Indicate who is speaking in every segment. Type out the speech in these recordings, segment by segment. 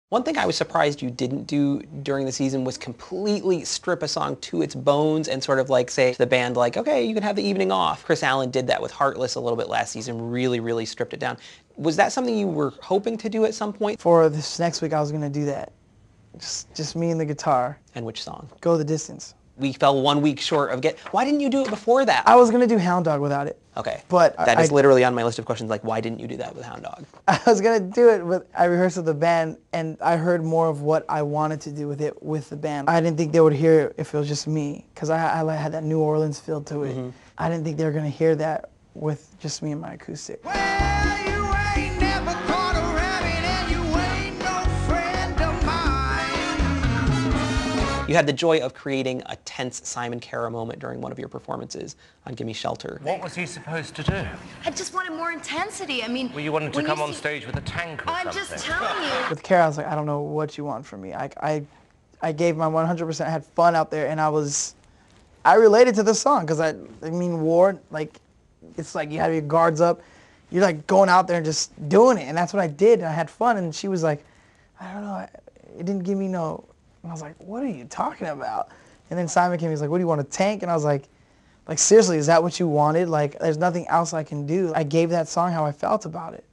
Speaker 1: One thing I was surprised you didn't do during the season was completely strip a song to its bones and sort of like say to the band like, okay, you can have the evening off. Chris Allen did that with Heartless a little bit last season, really stripped it down. Was that something you were hoping to do at some point?
Speaker 2: For this next week, I was going to do that. Just me and the guitar.
Speaker 1: And which song?
Speaker 2: Go the Distance.
Speaker 1: We fell 1 week short of why didn't you do it before that?
Speaker 2: I was going to do Hound Dog without it.
Speaker 1: Okay.
Speaker 2: But
Speaker 1: that is literally on my list of questions, like why didn't you do that with Hound Dog?
Speaker 2: I was going to do it, but I rehearsed with the band, and I heard more of what I wanted to do with it with the band. I didn't think they would hear it if it was just me, because I had that New Orleans feel to it. Mm-hmm. I didn't think they were going to hear that with just me and my acoustic.
Speaker 1: You had the joy of creating a tense Simon Cowell moment during one of your performances on Gimme Shelter.
Speaker 3: What was he supposed to do?
Speaker 4: I just wanted more intensity. I mean,
Speaker 3: well, you wanted to come on stage with a tank or
Speaker 4: something. I'm just telling you.
Speaker 2: With Cowell, I was like, I don't know what you want from me. I gave my 100%. I had fun out there, and I related to the song because I mean, war, like, it's like you have your guards up. You're like going out there and just doing it, and that's what I did. And I had fun, and she was like, I don't know, it didn't give me no. And I was like, what are you talking about? And then Simon came, he was like, what do you want, a tank? And I was like, seriously, is that what you wanted? Like, there's nothing else I can do. I gave that song how I felt about it.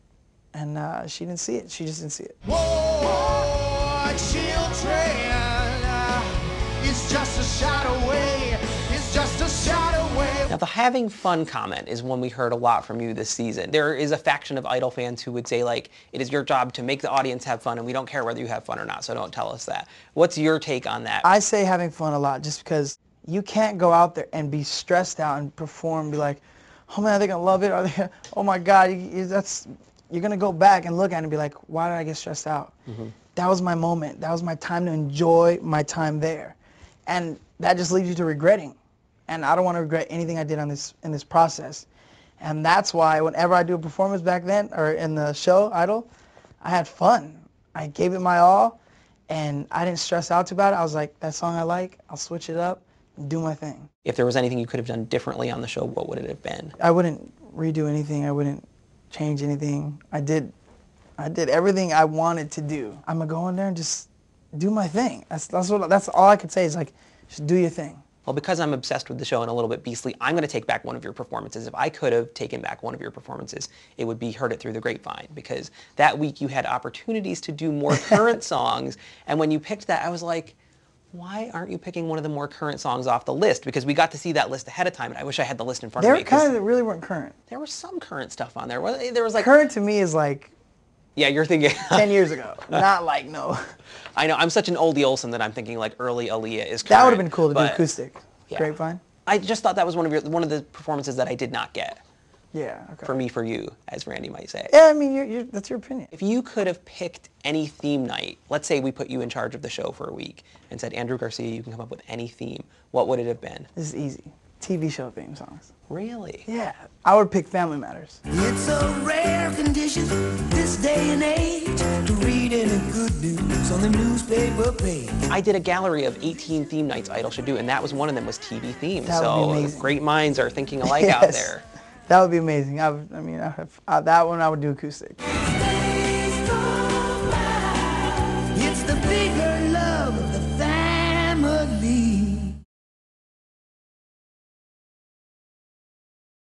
Speaker 2: And she didn't see it. She just didn't see it.
Speaker 5: Whoa, children, it's just a shot away. It's just a shot away.
Speaker 1: Now, the having fun comment is one we heard a lot from you this season. There is a faction of Idol fans who would say, like, it is your job to make the audience have fun, and we don't care whether you have fun or not, so don't tell us that. What's your take on that?
Speaker 2: I say having fun a lot just because you can't go out there and be stressed out and perform, be like, oh man, are they going to love it? Are they, oh my God, you're going to go back and look at it and be like, why did I get stressed out? Mm-hmm. That was my moment. That was my time to enjoy my time there. And that just leads you to regretting. And I don't want to regret anything I did in this process. And that's why whenever I do a performance back then, or in the show, Idol, I had fun. I gave it my all, and I didn't stress out about it. I was like, that song I like, I'll switch it up and do my thing.
Speaker 1: If there was anything you could have done differently on the show, what would it have been?
Speaker 2: I wouldn't redo anything. I wouldn't change anything. I did everything I wanted to do. I'm going to go in there and just do my thing. That's all I could say is, like, just do your thing.
Speaker 1: Well, because I'm obsessed with the show and a little bit beastly, I'm going to take back one of your performances. If I could have taken back one of your performances, it would be Heard It Through the Grapevine, because that week you had opportunities to do more current songs, and when you picked that, I was like, why aren't you picking one of the more current songs off the list? Because we got to see that list ahead of time, and I wish I had the list in front of me.
Speaker 2: There kind of really weren't current.
Speaker 1: There was some current stuff on there. There was like...
Speaker 2: Current to me is like...
Speaker 1: Yeah, you're thinking...
Speaker 2: 10 years ago. Not like, no.
Speaker 1: I know, I'm such an oldie Olsen that I'm thinking like early Aaliyah is current.
Speaker 2: That would have been cool to do acoustic.
Speaker 1: Yeah.
Speaker 2: Grapevine.
Speaker 1: I just thought that was one of the performances that I did not get.
Speaker 2: Yeah, okay.
Speaker 1: For me, for you, as Randy might say.
Speaker 2: Yeah, I mean, that's your opinion.
Speaker 1: If you could have picked any theme night, let's say we put you in charge of the show for a week and said, Andrew Garcia, you can come up with any theme, what would it have been?
Speaker 2: This is easy. TV show theme songs.
Speaker 1: Really?
Speaker 2: Yeah. I would pick Family Matters.
Speaker 5: It's a rare condition this day and age to read any good news on the newspaper page.
Speaker 1: I did a gallery of 18 theme nights Idol should do, and that was one of them was TV themes.
Speaker 2: That would be amazing.
Speaker 1: Great minds are thinking alike
Speaker 2: yes.
Speaker 1: out there.
Speaker 2: That would be amazing. That one I would do acoustic.